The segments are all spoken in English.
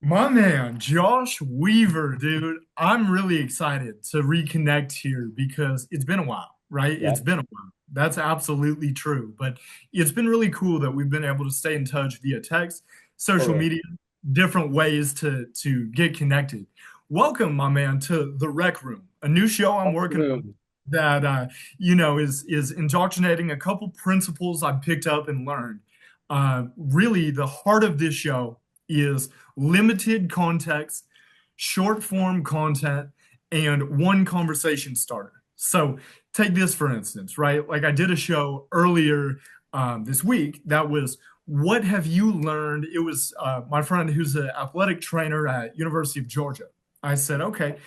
My man, Josh Weaver, dude, I'm really excited to reconnect here because it's been a while, right? Yeah. It's been a while. That's absolutely true. But it's been really cool that we've been able to stay in touch via text, social Totally. media, different ways to get connected. Welcome, my man, to the Rec Room, a new show I'm working on Room. that is indoctrinating a couple principles I picked up and learned. Really, the heart of this show is limited context, short form content, and one conversation starter. So take this for instance, right? Like I did a show earlier this week that was what have you learned? It was my friend who's an athletic trainer at University of Georgia. I said, okay,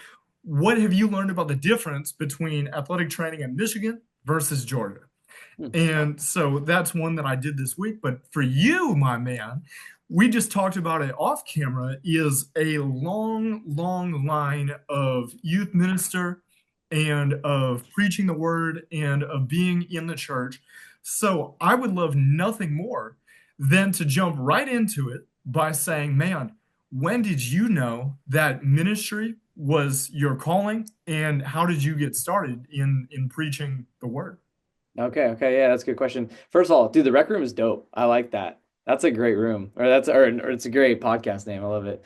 what have you learned about the difference between athletic training in Michigan versus Georgia? Hmm. And so that's one that I did this week. But for you, my man, we just talked about it off camera, is a long, long line of youth minister and of preaching the word and of being in the church. So I would love nothing more than to jump right into it by saying, man, when did you know that ministry was your calling and how did you get started in preaching the word? Okay, yeah, that's a good question. First of all, dude, the Rec Room is dope. I like that. That's a great room, or it's a great podcast name. I love it.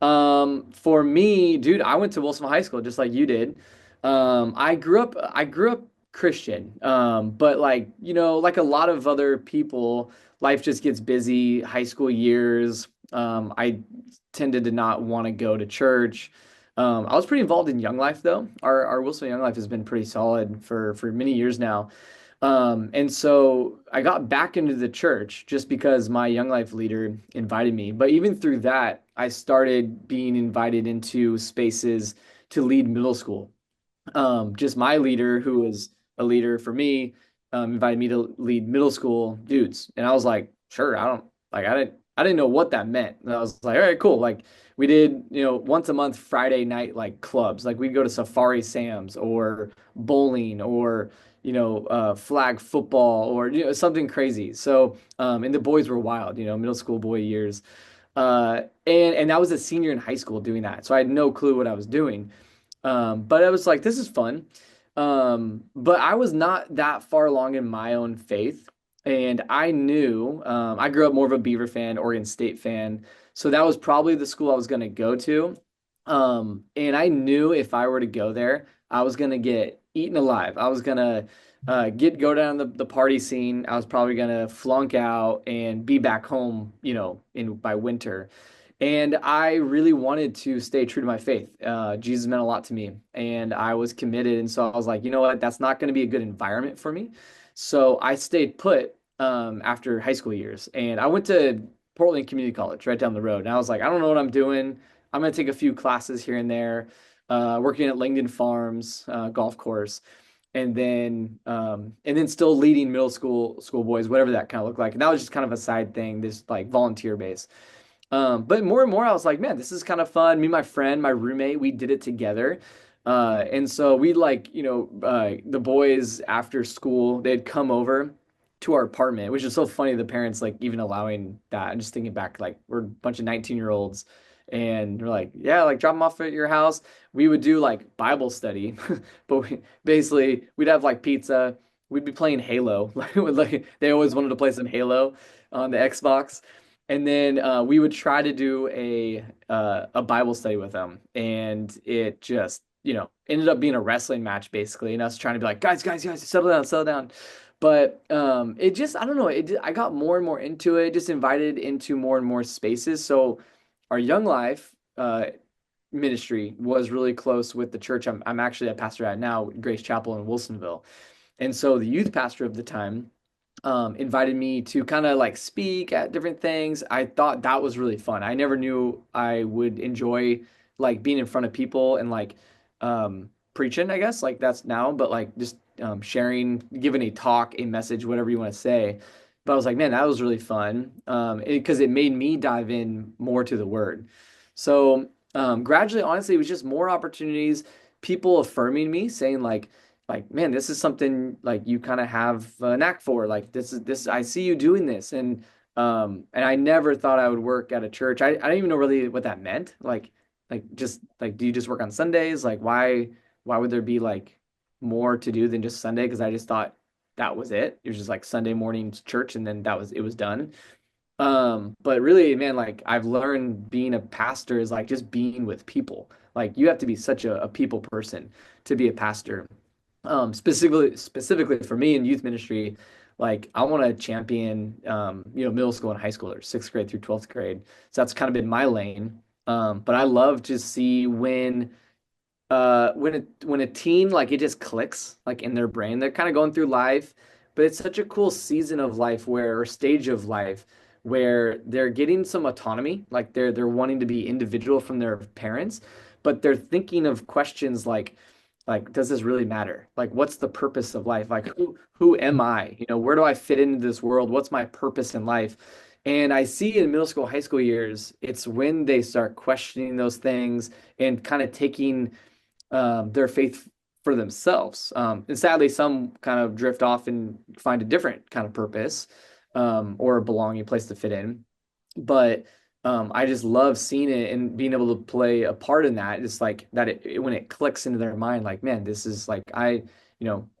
For me, dude, I went to Wilson High School just like you did. I grew up Christian. But like, like a lot of other people, life just gets busy, high school years. I tended to not want to go to church. I was pretty involved in Young Life though. Our Wilson Young Life has been pretty solid for many years now. And so I got back into the church just because my Young Life leader invited me. But even through that, I started being invited into spaces to lead middle school. Just my leader, who was a leader for me, invited me to lead middle school dudes, and I was like, sure. I didn't know what that meant. And I was like, all right, cool. Like we did, once a month Friday night like clubs. Like we'd go to Safari Sam's or bowling or flag football or something crazy. So and the boys were wild, middle school boy years. And I was a senior in high school doing that, so I had no clue what I was doing. But I was like, this is fun. But I was not that far along in my own faith. And I knew I grew up more of a Beaver fan, Oregon State fan. So that was probably the school I was going to go to. And I knew if I were to go there, I was going to get eaten alive. I was going to go down the party scene. I was probably going to flunk out and be back home, in by winter. And I really wanted to stay true to my faith. Jesus meant a lot to me, and I was committed. And so I was like, you know what? That's not going to be a good environment for me. So I stayed put after high school years, and I went to Portland Community College right down the road. And I was like, I don't know what I'm doing. I'm going to take a few classes here and there, working at Langdon Farms golf course, and then still leading middle school boys, whatever that kind of looked like. And that was just kind of a side thing, this like volunteer base. But more and more, I was like, man, this is kind of fun. Me, my friend, my roommate, we did it together. And so we like, the boys after school, they'd come over to our apartment, which is so funny. The parents like even allowing that. I'm just thinking back, like we're a bunch of 19-year-olds and we're like, yeah, like drop them off at your house. We would do like Bible study, but basically we'd have like pizza. We'd be playing Halo. Like they always wanted to play some Halo on the Xbox. And then we would try to do a Bible study with them, and it just ended up being a wrestling match basically, and us trying to be like, guys, settle down. But it just I don't know, I got more and more into it, just invited into more and more spaces. So our Young Life ministry was really close with the church I'm actually a pastor at now, Grace Chapel in Wilsonville, and so the youth pastor of the time invited me to kind of like speak at different things. I thought that was really fun. I never knew I would enjoy like being in front of people and like preaching, I guess, like that's now, but like just sharing, giving a talk, a message, whatever you want to say. But I was like, man, that was really fun because it made me dive in more to the word. So gradually, honestly, it was just more opportunities, people affirming me, saying like man, this is something like you kind of have a knack for, like this I see you doing this. And And I never thought I would work at a church. I didn't even know really what that meant. Just like, do you just work on Sundays? Like, why would there be like more to do than just Sunday? Because I just thought that was it. It was just like Sunday morning church, and then it was done. But really, man, like I've learned being a pastor is like just being with people. Like you have to be such a people person to be a pastor. Specifically for me in youth ministry, like I want to champion middle school and high schoolers, sixth grade through 12th grade. So that's kind of been my lane. But I love to see when a teen like it just clicks like in their brain. They're kind of going through life, but it's such a cool season of life where or stage of life where they're getting some autonomy, like they're wanting to be individual from their parents, but they're thinking of questions like does this really matter? Like what's the purpose of life? Like who am I? You know, where do I fit into this world? What's my purpose in life? And I see in middle school, high school years, it's when they start questioning those things and kind of taking their faith for themselves. And sadly, some kind of drift off and find a different kind of purpose or a belonging place to fit in. But I just love seeing it and being able to play a part in that. It's like that when it clicks into their mind, like, man, this is like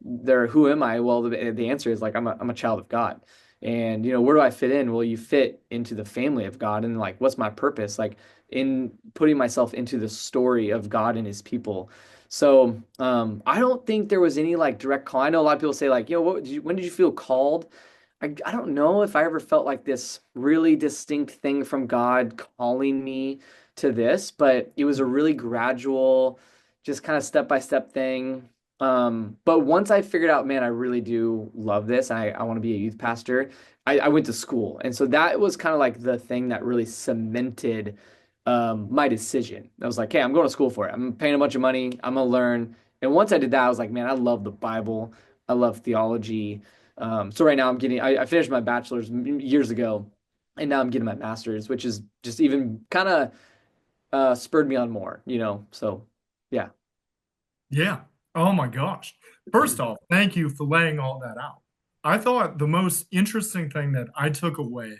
they're who am I? Well, the answer is like I'm a child of God. And where do I fit in? Well, you fit into the family of God, and like, what's my purpose? Like in putting myself into the story of God and His people. So I don't think there was any like direct call. I know a lot of people say like, when did you feel called? I don't know if I ever felt like this really distinct thing from God calling me to this, but it was a really gradual, just kind of step by step thing. But once I figured out, man, I really do love this. I want to be a youth pastor. I went to school. And so that was kind of like the thing that really cemented my decision. I was like, hey, I'm going to school for it. I'm paying a bunch of money. I'm gonna learn. And once I did that, I was like, man, I love the Bible. I love theology. So right now I finished my bachelor's years ago, and now I'm getting my master's, which is just even kind of spurred me on more. So yeah. Yeah. Oh my gosh. First off, thank you for laying all that out. I thought the most interesting thing that I took away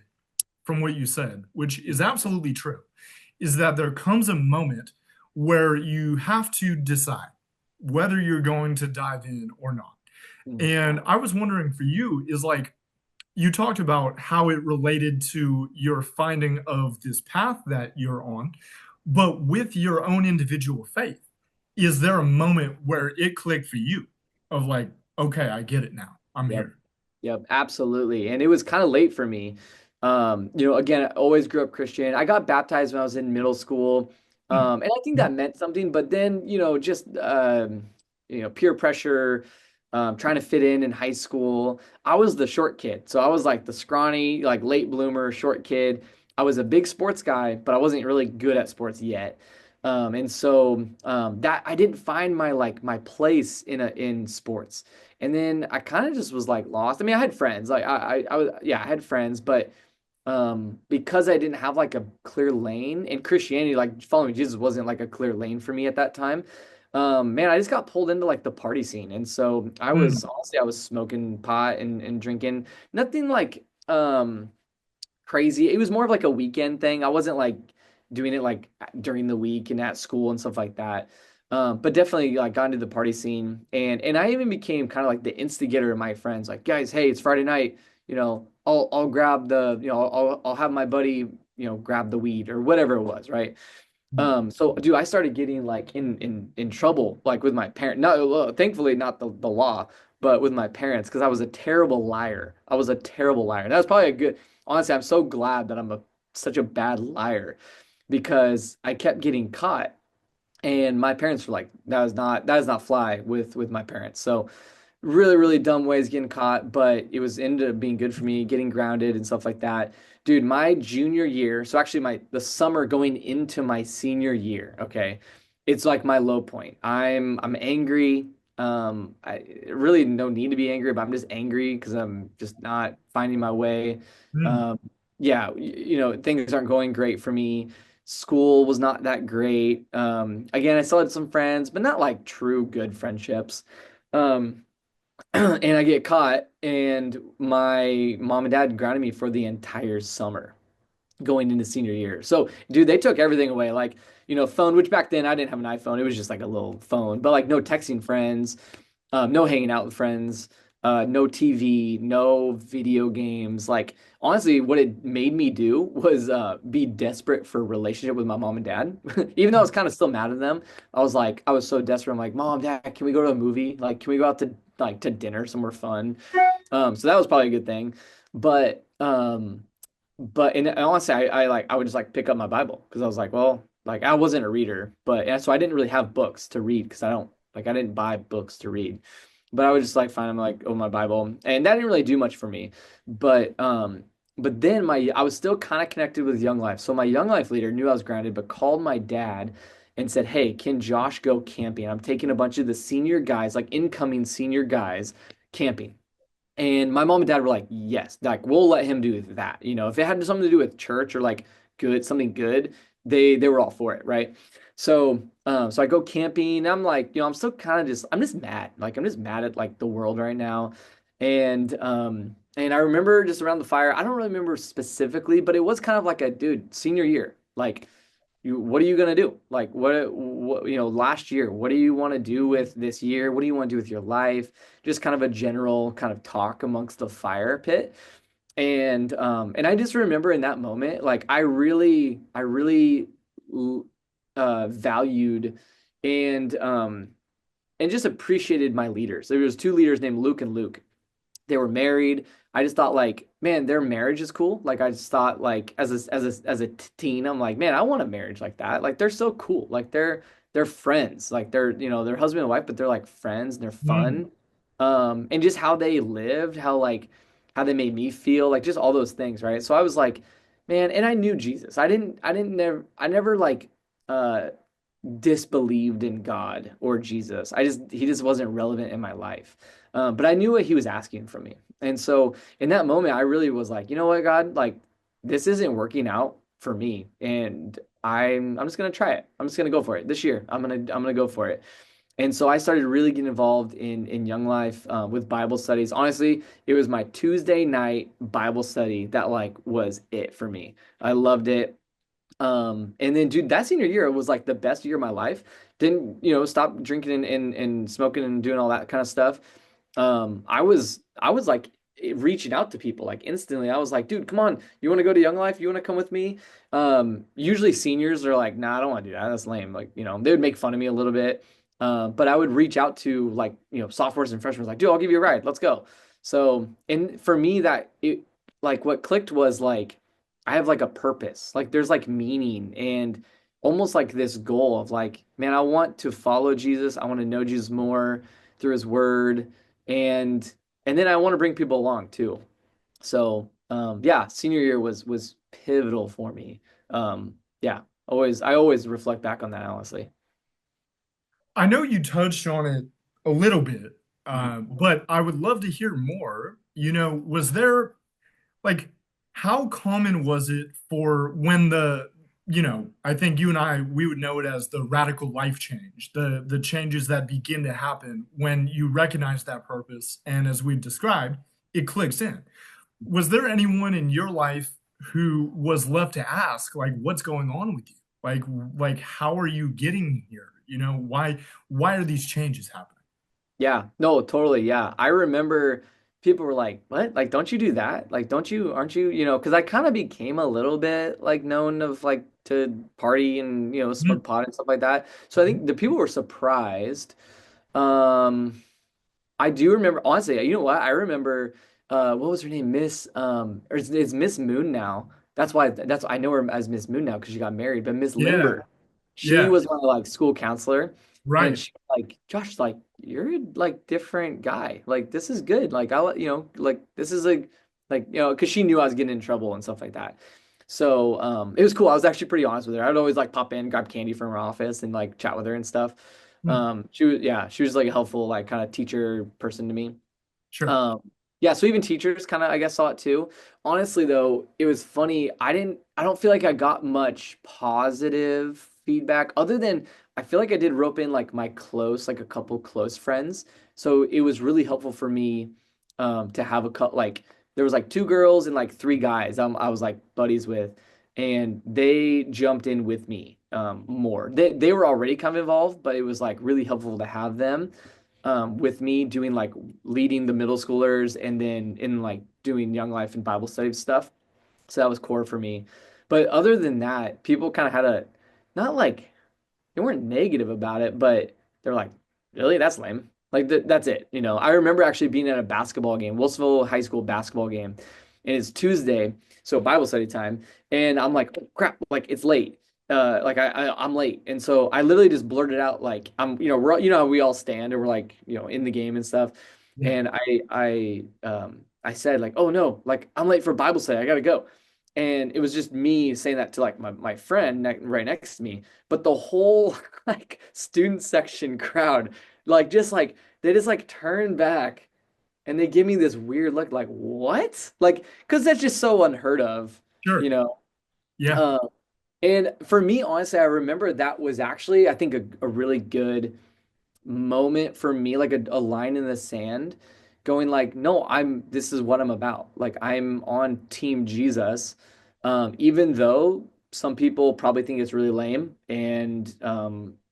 from what you said, which is absolutely true, is that there comes a moment where you have to decide whether you're going to dive in or not. Mm. And I was wondering for you, is like you talked about how it related to your finding of this path that you're on, but with your own individual faith, is there a moment where it clicked for you of like, okay, I get it now. I'm Yep. here. Yep, absolutely. And it was kind of late for me. Again, I always grew up Christian. I got baptized when I was in middle school. Hmm. And I think that meant something, but then, just peer pressure, trying to fit in high school. I was the short kid. So I was like the scrawny, like late bloomer, short kid. I was a big sports guy, but I wasn't really good at sports yet. And so that I didn't find my place in sports. And then I kind of just was like lost. I mean, I had friends. Like I was, yeah, I had friends, but because I didn't have like a clear lane in Christianity, like following Jesus wasn't like a clear lane for me at that time. Man, I just got pulled into like the party scene. And so I was smoking pot and drinking. Nothing like crazy. It was more of like a weekend thing. I wasn't like doing it like during the week and at school and stuff like that. But definitely like got into the party scene, and I even became kind of like the instigator of my friends. Like, guys, hey, it's Friday night. I'll grab I'll have my buddy grab the weed or whatever it was, right? So dude, I started getting like in trouble like with my parent. No, well, thankfully not the law, but with my parents because I was a terrible liar. I was a terrible liar. And that was probably a good. Honestly, I'm so glad that I'm such a bad liar because I kept getting caught, and my parents were like, that is not fly with my parents. So really, really dumb ways getting caught, but it was ended up being good for me, getting grounded and stuff like that. Dude, my junior year, so actually the summer going into my senior year, okay, it's like my low point. I'm angry. I really no need to be angry, but I'm just angry because I'm just not finding my way. Hmm. Um, yeah, things aren't going great for me. School was not that great. Again, I still had some friends, but not like true good friendships. Um, and I get caught, and my mom and dad grounded me for the entire summer going into senior year. So, dude, they took everything away. Like, phone, which back then I didn't have an iPhone. It was just like a little phone, but like no texting friends, no hanging out with friends, no TV, no video games. Like, honestly, what it made me do was be desperate for a relationship with my mom and dad. Even though I was kind of still mad at them, I was so desperate. I'm like, Mom, Dad, can we go to a movie? Like, can we go out to dinner somewhere fun? So that was probably a good thing. But and honestly, I would just like pick up my Bible because I was like, well, like I wasn't a reader, but and so I didn't really have books to read because I didn't buy books to read. But I would just like find them like, oh, my Bible, and that didn't really do much for me. But then I was still kind of connected with Young Life. So my Young Life leader knew I was grounded, but called my dad and said, "Hey, can Josh go camping? I'm taking a bunch of the senior guys, like incoming senior guys, camping." And my mom and dad were like, yes, like we'll let him do that. If it had something to do with church or like something good, they were all for it, right? So I go camping. And I'm like, I'm still kind of I'm just mad. Like I'm just mad at like the world right now. And I remember just around the fire, I don't really remember specifically, but it was kind of like a dude, senior year. Like what are you going to do? Like what last year, what do you want to do with this year? What do you want to do with your life? Just kind of a general kind of talk amongst the fire pit. And I just remember in that moment, like I really valued and um and just appreciated my leaders. There was two leaders named Luke and Luke. They were married. I just thought like, man, their marriage is cool. Like I just thought like as a teen, I'm like, man, I want a marriage like that. Like they're so cool. Like they're friends. Like they're husband and wife, but they're like friends and they're Mm. fun. And just how they lived, how they made me feel, like just all those things, right? So I was like, man, and I knew Jesus. I never like uh disbelieved in God or Jesus. He just wasn't relevant in my life. But I knew what he was asking from me. And so in that moment, I really was like, you know what, God, like this isn't working out for me. And I'm just gonna try it. I'm just gonna go for it this year. I'm gonna go for it. And so I started really getting involved in Young Life with Bible studies. Honestly, it was my Tuesday night Bible study that like was it for me. I loved it. And then dude, that senior year was like the best year of my life. Didn't, stop drinking and smoking and doing all that kind of stuff. I was like reaching out to people like instantly. I was like, dude, come on, you want to go to Young Life? You want to come with me? Usually seniors are like, nah, I don't want to do that. That's lame. Like, they would make fun of me a little bit. But I would reach out to like, sophomores and freshmen like, dude, I'll give you a ride. Let's go. So, and for me that it like what clicked was like I have like a purpose. Like there's like meaning and almost like this goal of like, man, I want to follow Jesus. I want to know Jesus more through his word and and then I want to bring people along too. So, yeah, senior year was pivotal for me. Yeah, I always reflect back on that honestly. I know you touched on it a little bit, Mhm. but I would love to hear more. Was there like how common was it for when I think you and I we would know it as the radical life change, the changes that begin to happen when you recognize that purpose, and as we've described, it clicks in. Was there anyone in your life who was left to ask, like, what's going on with you? Like how are you getting here? Why are these changes happening? Yeah, no, totally. Yeah. I remember people were like, "What? Like, don't you do that? Like, aren't you, because I kind of became a little bit like known of like to party and, smoke Mhm. pot and stuff like that. So I think the people were surprised. Um, I do remember, honestly, you know what? I remember, what was her name? Or it's Miss Moon now. I know her as Miss Moon now because she got married. But Miss Yeah, Limber, she yeah, was my like school counselor, and right. she was like, Josh, like you're a like different guy. Like this is good. Like like this is like because she knew I was getting in trouble and stuff like that. So it was cool. I was actually pretty honest with her. I'd always like pop in, grab candy from her office, and like chat with her and stuff. Hmm. She was like a helpful like kind of teacher person to me. Sure. Um, yeah, so even teachers kind of I guess saw it too. Honestly though, it was funny. I don't feel like I got much positive feedback other than I feel like I did rope in like my close, like a couple close friends So it was really helpful for me to have like there was like two girls and like three guys I was like buddies with, and they jumped in with me more. They were already kind of involved, but it was like really helpful to have them with me doing like leading the middle schoolers and then in like doing Young Life and Bible study stuff. So that was core for me. But other than that, people kind of had a not like they weren't negative about it, but they're like, really? That's lame. Like that's it. You know, I remember actually being at a basketball game, Wilsonville High School basketball game, and it's Tuesday, so Bible study time, and I'm like, oh, crap, like it's late. Like I'm late, and so I literally just blurted out like you know how we all stand and we're like in the game and stuff, Yeah, and I said like, oh no, like I'm late for Bible study, I gotta go. And it was just me saying that to like my friend right next to me, but the whole like student section crowd like they just like turn back and they give me this weird look like what, like because that's just so unheard of, you sure. know. Yeah, uh, and for me honestly I remember that was actually I think a really good moment for me, like a line in the sand, going like, no, this is what I'm about. Like I'm on team Jesus. Even though some people probably think it's really lame and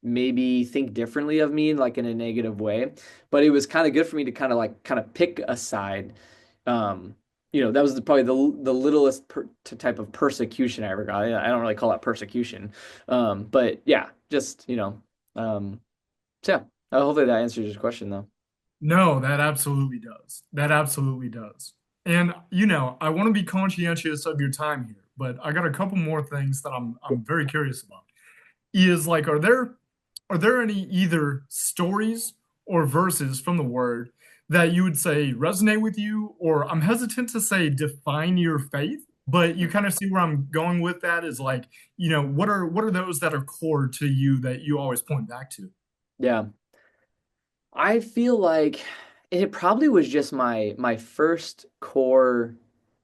maybe think differently of me, like in a negative way. But it was kind of good for me to kind of pick a side. Um, that was probably the littlest type of persecution I ever got. I don't really call that persecution. But yeah, just, um, so yeah, hopefully that answers your question though. no, that absolutely does. That absolutely does. And I want to be conscientious of your time here, but I got a couple more things that I'm very curious about. Is like, are there any either stories or verses from the word that you would say resonate with you, or I'm hesitant to say define your faith, but you kind of see where I'm going with that is like, what are those that are core to you that you always point back to? Yeah. I feel like it probably was just my first core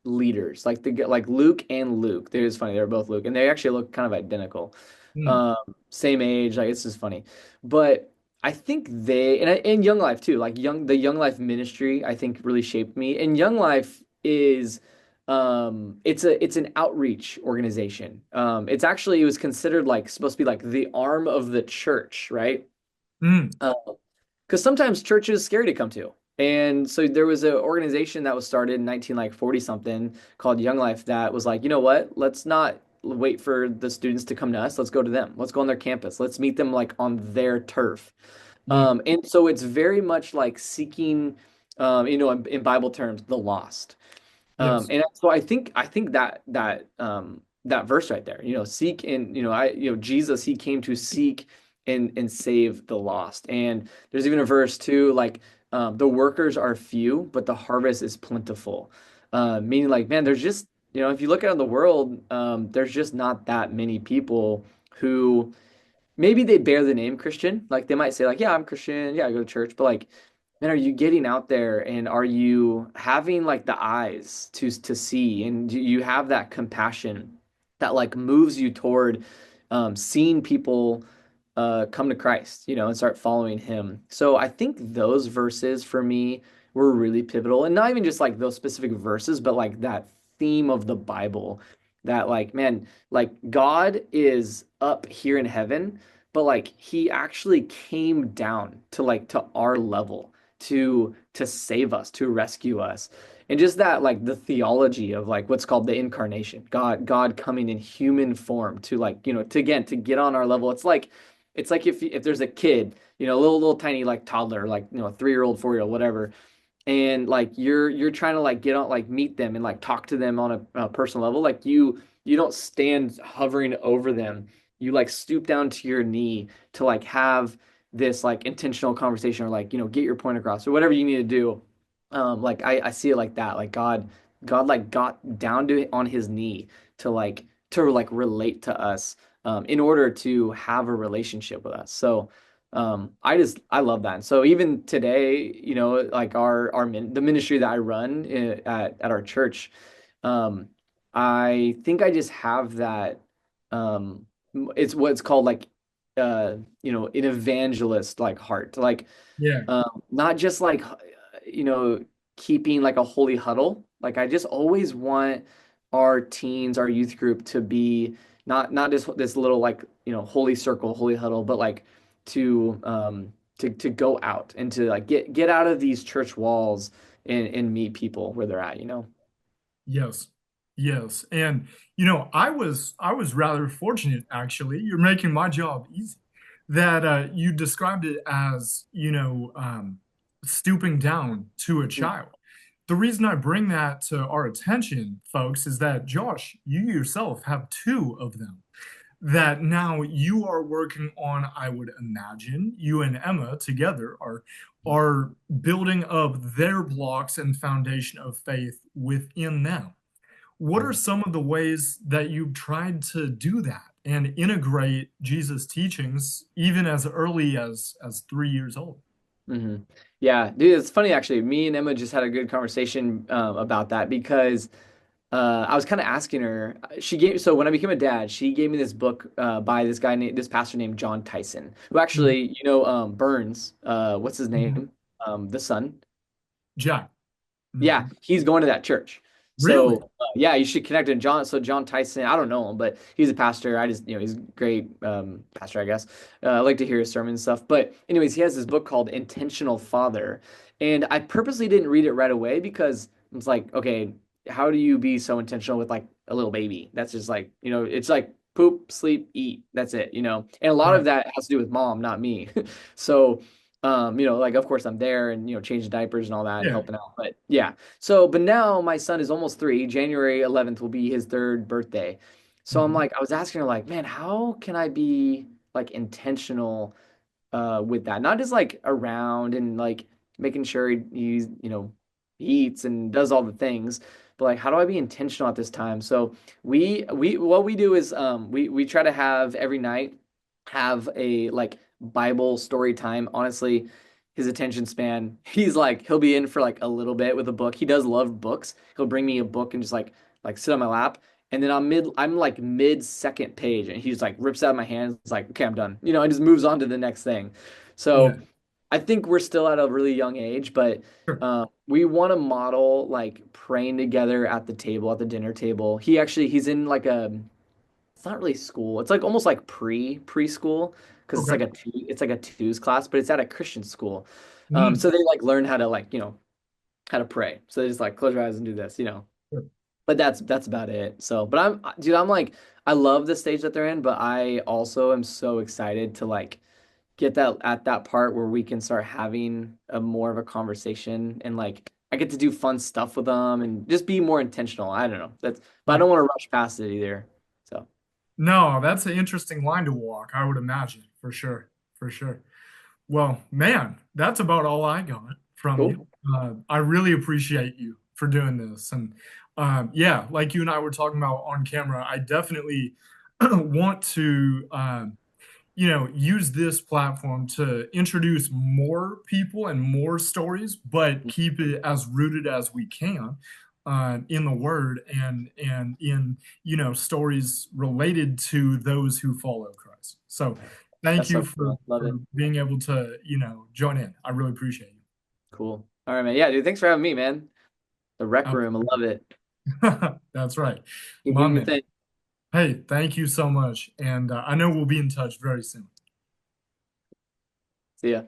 leaders, like Luke and Luke. It was funny, they were both Luke, and they actually look kind of identical. Hmm. Same age, like it's just funny. But I think and Young Life too, like the Young Life ministry, I think really shaped me. And Young Life is it's an outreach organization. It was considered like supposed to be like the arm of the church, right? Hmm. Because sometimes church is scary to come to. And so there was an organization that was started in 19 like 40 something called Young Life that was like, you know what? Let's not wait for the students to come to us. Let's go to them. Let's go on their campus. Let's meet them like on their turf. Hmm. And so it's very much like seeking, in Bible terms, the lost. Yes. And so I think that verse right there, seek and Jesus, he came to seek and save the lost. And there's even a verse too, like the workers are few, but the harvest is plentiful. Meaning like, man, there's just, if you look out in the world, there's just not that many people who maybe they bear the name Christian. Like they might say like, yeah, I'm Christian, yeah, I go to church, but like, man, are you getting out there and are you having like the eyes to see and do you have that compassion that like moves you toward seeing people come to Christ, and start following him. So I think those verses for me were really pivotal, and not even just like those specific verses, but like that theme of the Bible that like, man, like God is up here in heaven, but like he actually came down to our level to save us, to rescue us. And just that like the theology of like what's called the incarnation, God coming in human form to like, to get on our level. It's like if there's a kid, little tiny like toddler, like, a 3-year-old, 4-year-old, whatever, and like you're trying to like get on like meet them and like talk to them on a personal level, like you don't stand hovering over them, you like stoop down to your knee to like have this like intentional conversation or like get your point across or whatever you need to do. Like I see it like that, like God like got down to on his knee to like relate to us in order to have a relationship with us. So I love that. And so even today, like the ministry that I run at our church, um, I think I just have that. It's what's called like an evangelist like heart, like Yeah. not just like you know keeping like a holy huddle. Like I just always want our teens, our youth group to be not just this little like holy circle, holy huddle, but like to go out and to like get out of these church walls and meet people where they're at. Yes. Yes. And I was rather fortunate actually. You're making my job easy. That you described it as, stooping down to a child. The reason I bring that to our attention, folks, is that Josh, you yourself have two of them that now you are working on. I would imagine you and Emma together are building up their blocks and foundation of faith within them. What are some of the ways that you've tried to do that and integrate Jesus' teachings even as early as 3 years old? hmm Yeah, dude, it's funny actually. Me and Emma just had a good conversation about that because I was kind of asking her. So when I became a dad, she gave me this book by this pastor named John Tyson, who Mhm, actually, Burns. What's his mhm. name? The son. Jack. Yeah, Mhm. he's going to that church. Really? So yeah, you should connect with John. So John Tyson, I don't know him, but he's a pastor. I just, he's a great pastor, I guess. I like to hear his sermons and stuff. But anyways, he has this book called Intentional Father, and I purposely didn't read it right away because it's like, okay, how do you be so intentional with like a little baby? That's just like, it's like poop, sleep, eat. That's it. And a lot of Right. that has to do with mom, not me. So like of course I'm there and changing diapers and all that and Yeah. helping out. But yeah. So, but now my son is almost 3. January 11th will be his 3rd birthday. So I'm Mhm. like, I was asking her like, man, how can I be like intentional with that? Not just like around and like making sure he eats and does all the things, but like how do I be intentional at this time? So we what we do is we try to have every night have a like Bible story time. Honestly, his attention span, he'll be in for like a little bit with a book. He does love books. He'll bring me a book and just like sit on my lap. And then I'm like mid second page, and he just like rips out of my hands. It's like, okay, I'm done. And just moves on to the next thing. Yeah. So I think we're still at a really young age, but Sure. we want to model like praying together at the table, at the dinner table. He's in like it's not really school. It's like almost like preschool because Okay. it's like a twos class, but it's at a Christian school. Mm. So they like learn how to like, how to pray. So they just like close your eyes and do this. Sure. But that's about it. So, but dude, I'm like, I love the stage that they're in, but I also am so excited to like get that at that part where we can start having a more of a conversation and like I get to do fun stuff with them and just be more intentional. I don't know. But I Yeah. don't want to rush past it either. So No, that's an interesting line to walk, I would imagine, for sure. For sure. Well, man, that's about all I got from you. cool. I really appreciate you for doing this. And yeah, like you and I were talking about on camera, I definitely want to, use this platform to introduce more people and more stories, but keep it as rooted as we can in the Word and in stories related to those who follow Christ. So, thank That's you so for cool. Love for it. being able to join in. I really appreciate Cool. All right, man. Yeah, dude. Thanks for having me, man. The rec room. I love it. you. That's right, Keep my doing your man. thing. Hey, thank you so much, and I know we'll be in touch very soon. See ya.